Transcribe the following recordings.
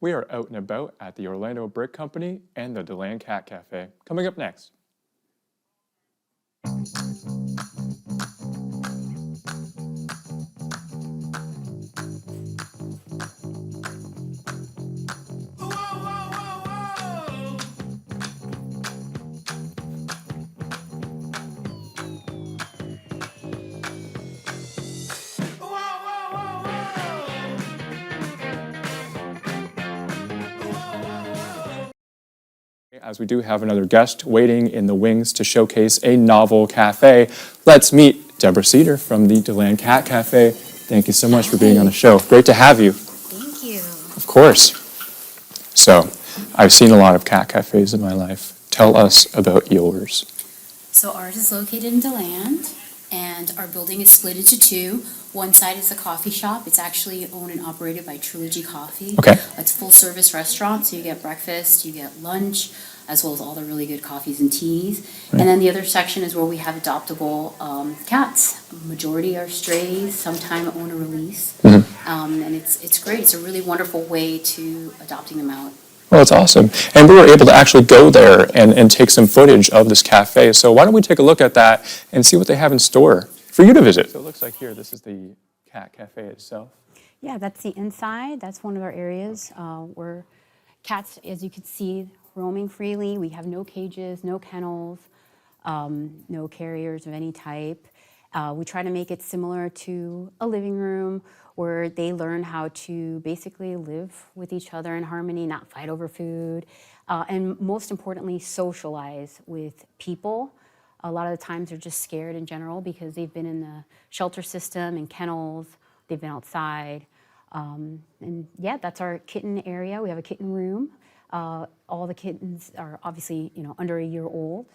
We are out and about at the Orlando Brick Company and the DeLand Cat Cafe. Coming up next. As we do have another guest waiting in the wings to showcase a novel cafe, let's meet Deborah Cedar from the DeLand Cat Cafe. Thank you so much for being on the show. Great to have you. Thank you. Of course. So, I've seen a lot of cat cafes in my life. Tell us about yours. So ours is located in DeLand, and our building is split into two. One side is a coffee shop. It's actually owned and operated by Trilogy Coffee. Okay. It's a full-service restaurant, so you get breakfast, you get lunch, as well as all the really good coffees and teas. Right. And then the other section is where we have adoptable cats. Majority are strays, sometime owner release. And it's great. It's a really wonderful way to adopting them out. Well, it's awesome. And we were able to actually go there and take some footage of this cafe. So why don't we take a look at that and see what they have in store for you to visit. So it looks like here, this is the cat cafe itself. Yeah, that's the inside. That's one of our areas where cats, as you can see, roaming freely. We have no cages, no kennels, no carriers of any type. We try to make it similar to a living room where they learn how to basically live with each other in harmony, not fight over food, and most importantly, socialize with people. A lot of the times they're just scared in general because they've been in the shelter system and kennels, they've been outside. And yeah, that's our kitten area. We have a kitten room. All the kittens are obviously, under a year old.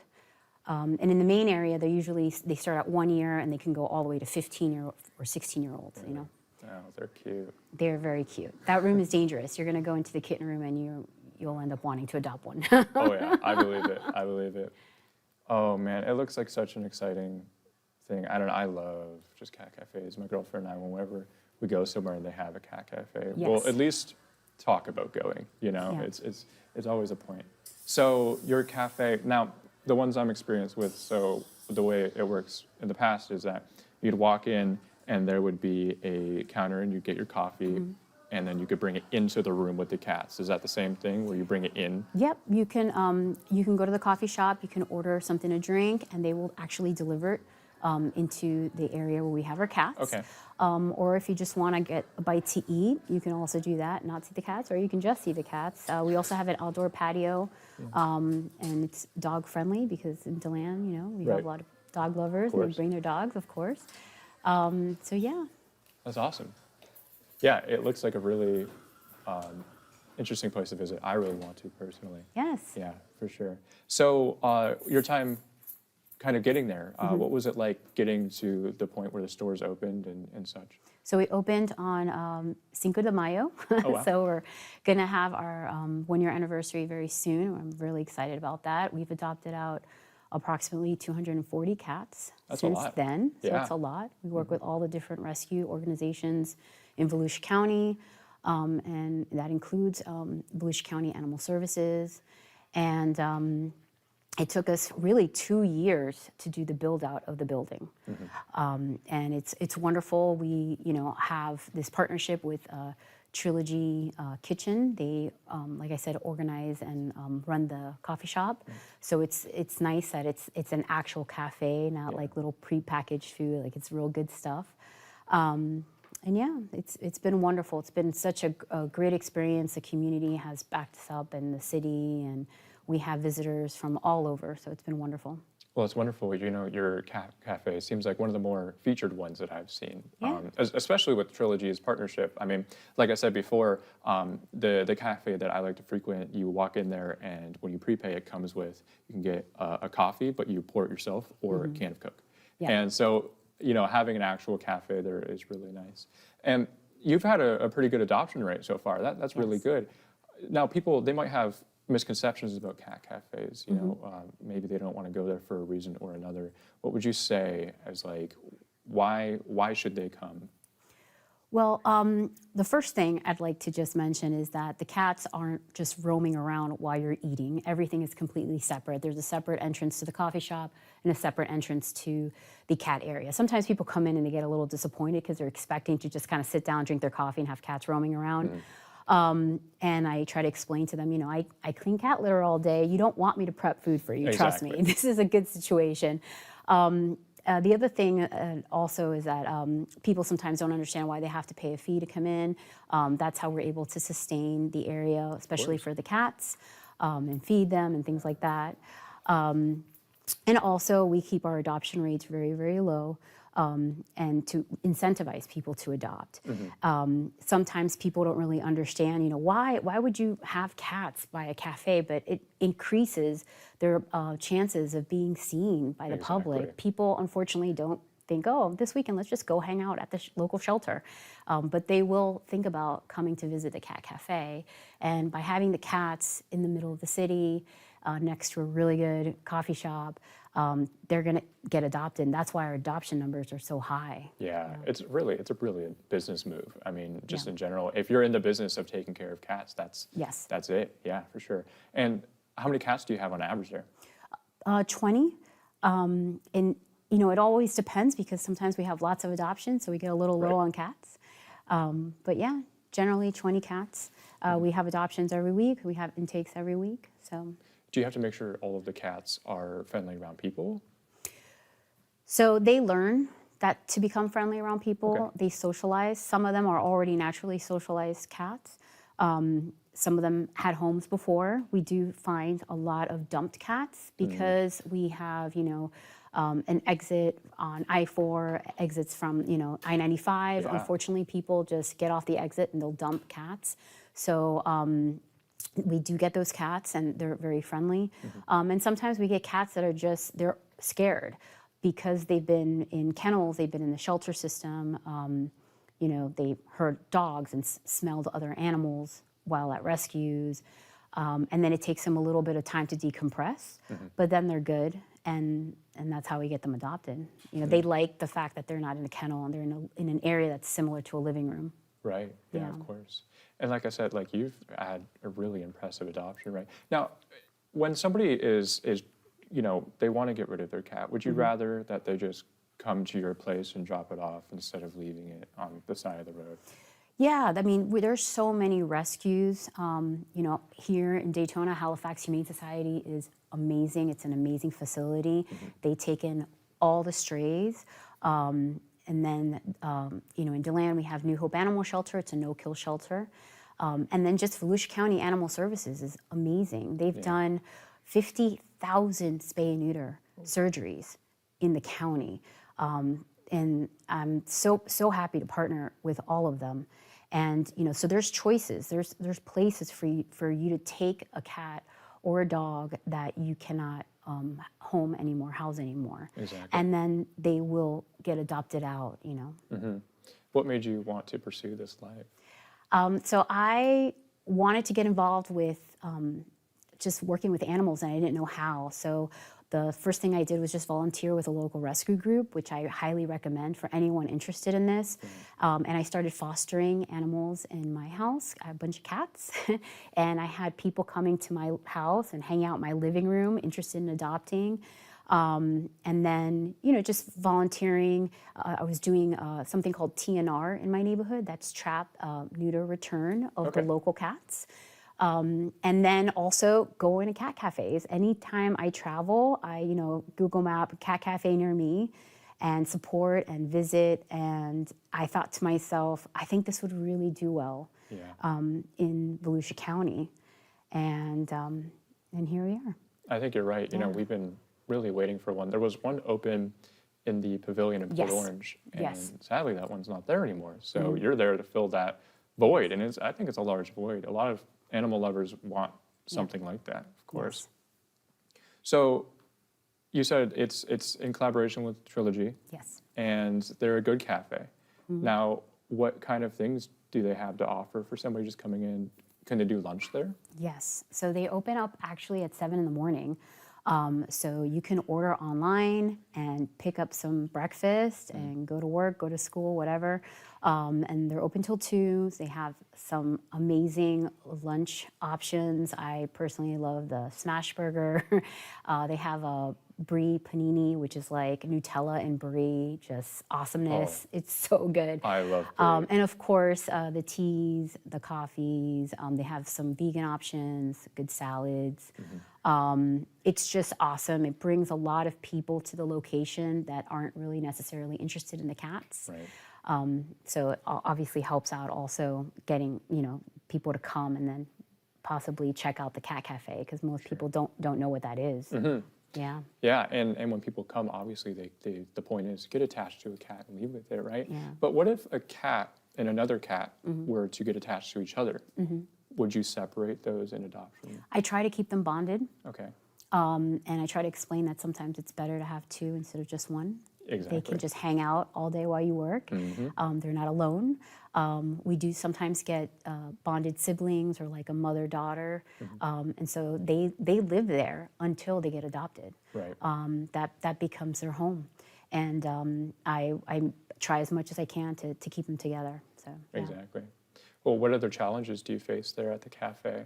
And in the main area, they start at 1 year and they can go all the way to 15-year or 16-year-olds, Oh, they're cute. They're very cute. That room is dangerous. You're going to go into the kitten room and you'll end up wanting to adopt one. Oh yeah, I believe it. I believe it. Oh man, it looks like such an exciting thing. I don't know, I love just cat cafes. My girlfriend and I, whenever we go somewhere and they have a cat cafe, Yes. we'll at least talk about going, Yeah. It's always a point. So your cafe, now the ones I'm experienced with, so the way it works in the past is that you'd walk in and there would be a counter and you'd get your coffee and then you could bring it into the room with the cats. Is that the same thing where you bring it in? Yep, you can go to the coffee shop, you can order something to drink, and they will actually deliver it into the area where we have our cats. Okay. Or if you just want to get a bite to eat, you can also do that, not see the cats, or you can just see the cats. We also have an outdoor patio, and it's dog friendly because in DeLand, we have a lot of dog lovers, and they bring their dogs, of course. So yeah. That's awesome. Yeah, it looks like a really interesting place to visit. I really want to personally. Yes. Yeah, for sure. So your time kind of getting there, what was it like getting to the point where the stores opened and such? So we opened on Cinco de Mayo. Oh, wow. So we're going to have our 1-year anniversary very soon. I'm really excited about that. We've adopted out approximately 240 cats since then. So Yeah. it's a lot. We work with all the different rescue organizations in Volusia County, and that includes Volusia County Animal Services. And it took us really 2 years to do the build out of the building. And it's wonderful. We have this partnership with Trilogy Kitchen. They, like I said, organize and run the coffee shop. So it's nice that it's an actual cafe, not like little prepackaged food. Like it's real good stuff. And yeah, it's been wonderful. It's been such a great experience. The community has backed us up, and the city, and we have visitors from all over. So it's been wonderful. Well, it's wonderful. Your cafe seems like one of the more featured ones that I've seen, especially with Trilogy's partnership. I mean, like I said before, the cafe that I like to frequent, you walk in there and when you prepay, it comes with, you can get a coffee, but you pour it yourself or a can of Coke. Yeah. And so, having an actual cafe there is really nice. And you've had a pretty good adoption rate so far. That's really good. Now, people, they might have misconceptions about cat cafes. Maybe they don't want to go there for a reason or another. What would you say as like, why should they come? Well, the first thing I'd like to just mention is that the cats aren't just roaming around while you're eating. Everything is completely separate. There's a separate entrance to the coffee shop and a separate entrance to the cat area. Sometimes people come in and they get a little disappointed because they're expecting to just kind of sit down, drink their coffee, and have cats roaming around. And I try to explain to them, I clean cat litter all day. You don't want me to prep food for you. Trust me. This is a good situation. The other thing also is that people sometimes don't understand why they have to pay a fee to come in. That's how we're able to sustain the area, especially for the cats, and feed them and things like that. And also, we keep our adoption rates very, very low, and to incentivize people to adopt. Sometimes people don't really understand, why would you have cats by a cafe? But it increases their chances of being seen by the public. People, unfortunately, don't think, oh, this weekend, let's just go hang out at the local shelter. But they will think about coming to visit the cat cafe. And by having the cats in the middle of the city, next to a really good coffee shop, they're going to get adopted. And that's why our adoption numbers are so high. Yeah, it's a brilliant business move. I mean, just in general, if you're in the business of taking care of cats, that's it. Yeah, for sure. And how many cats do you have on average there? 20. And it always depends because sometimes we have lots of adoptions, so we get a little low on cats. But yeah, generally 20 cats. We have adoptions every week. We have intakes every week. So. Do you have to make sure all of the cats are friendly around people? So they learn that to become friendly around people, they socialize. Some of them are already naturally socialized cats. Some of them had homes before. We do find a lot of dumped cats because we have, an exit on I-4, exits from, I-95. Yeah. Unfortunately, people just get off the exit and they'll dump cats. So we do get those cats and they're very friendly. And sometimes we get cats that are they're scared because they've been in kennels, they've been in the shelter system. They heard dogs and smelled other animals while at rescues. And then it takes them a little bit of time to decompress, but then they're good. And that's how we get them adopted. They like the fact that they're not in a kennel and they're in an area that's similar to a living room. Right, yeah, of course. And like I said, you've had a really impressive adoption, right? Now, when somebody is they want to get rid of their cat, would you rather that they just come to your place and drop it off instead of leaving it on the side of the road? Yeah, I mean, there's so many rescues. Here in Daytona, Halifax Humane Society is amazing. It's an amazing facility. They take in all the strays. And then, in DeLand, we have New Hope Animal Shelter. It's a no-kill shelter. And then just Volusia County Animal Services is amazing. They've done 50,000 spay and neuter surgeries in the county. And I'm so happy to partner with all of them. And, so there's choices. There's places for you to take a cat or a dog that you cannot house anymore. Exactly. And then they will get adopted out, What made you want to pursue this life? So I wanted to get involved with just working with animals, and I didn't know how. So the first thing I did was just volunteer with a local rescue group, which I highly recommend for anyone interested in this. And I started fostering animals in my house. I have a bunch of cats. And I had people coming to my house and hang out in my living room, interested in adopting. And then, just volunteering. I was doing something called TNR in my neighborhood. That's trap, neuter, return of the local cats. And then also going to cat cafes. Anytime I travel, I, Google Map cat cafe near me and support and visit. And I thought to myself, I think this would really do well in Volusia County. And here we are. I think you're right. We've been really waiting for one. There was one open in the pavilion in Port Orange. And sadly, that one's not there anymore. So you're there to fill that void. And I think it's a large void. A lot of animal lovers want something like that, of course. So you said it's in collaboration with Trilogy. Yes. And they're a good cafe. Now, what kind of things do they have to offer for somebody just coming in? Can they do lunch there? Yes. So they open up actually at 7 in the morning. So you can order online and pick up some breakfast and go to work, go to school, whatever. And they're open till 2. They have some amazing lunch options. I personally love the smash burger. They have a brie panini, which is like Nutella and brie, just awesomeness. It's so good. I love brie. And of course, the teas, the coffees. They have some vegan options, good salads. It's just awesome. It brings a lot of people to the location that aren't really necessarily interested in the cats. Right. So it obviously helps out also getting, people to come and then possibly check out the cat cafe, because most people don't know what that is. Yeah. Yeah, and when people come, obviously the point is get attached to a cat and leave with it, right? Yeah. But what if a cat and another cat were to get attached to each other? Would you separate those in adoption? I try to keep them bonded. Okay. And I try to explain that sometimes it's better to have 2 instead of just 1. Exactly. They can just hang out all day while you work. They're not alone. We do sometimes get bonded siblings or like a mother-daughter. And so they live there until they get adopted. Right. That becomes their home. And I try as much as I can to keep them together. So yeah. Exactly. Well, what other challenges do you face there at the cafe?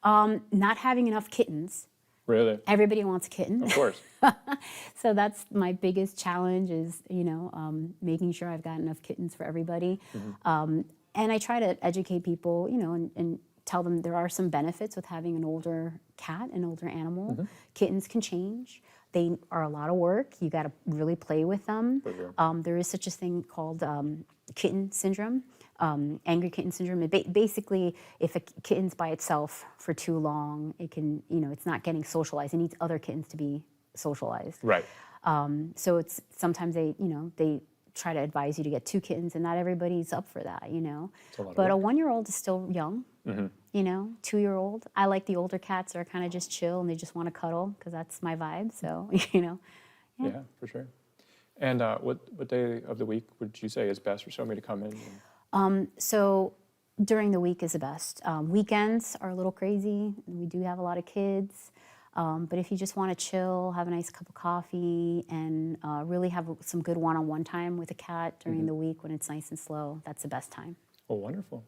Not having enough kittens. Really? Everybody wants a kitten. Of course. So that's my biggest challenge is, making sure I've got enough kittens for everybody. And I try to educate people, and tell them there are some benefits with having an older cat, an older animal. Kittens can change. They are a lot of work. You got to really play with them. For sure. There is such a thing called kitten syndrome. Angry kitten syndrome. Basically, if a kitten's by itself for too long, it can, it's not getting socialized. It needs other kittens to be socialized. Right. So it's sometimes they try to advise you to get 2 kittens, and not everybody's up for that, It's a lot of But a work. 1-year-old is still young. 2-year-old. I like the older cats that are kind of just chill and they just want to cuddle, because that's my vibe. So Yeah, for sure. And what day of the week would you say is best for somebody to come in? So during the week is the best. Weekends are a little crazy. We do have a lot of kids. But if you just want to chill, have a nice cup of coffee, and really have some good one-on-one time with a cat during the week when it's nice and slow, that's the best time. Oh, wonderful.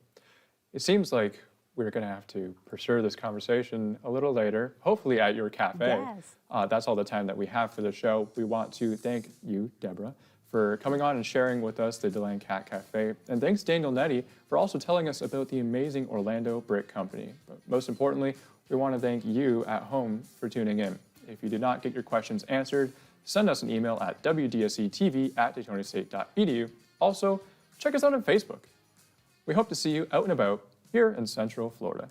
It seems like we're going to have to pursue this conversation a little later, hopefully at your cafe. Yes. That's all the time that we have for the show. We want to thank you, Deborah, for coming on and sharing with us the DeLand Cat Cafe. And thanks, Daniel Nettie, for also telling us about the amazing Orlando Brick Company. But most importantly, we want to thank you at home for tuning in. If you did not get your questions answered, send us an email at wdsctv@daytonastate.edu. Also, check us out on Facebook. We hope to see you out and about here in Central Florida.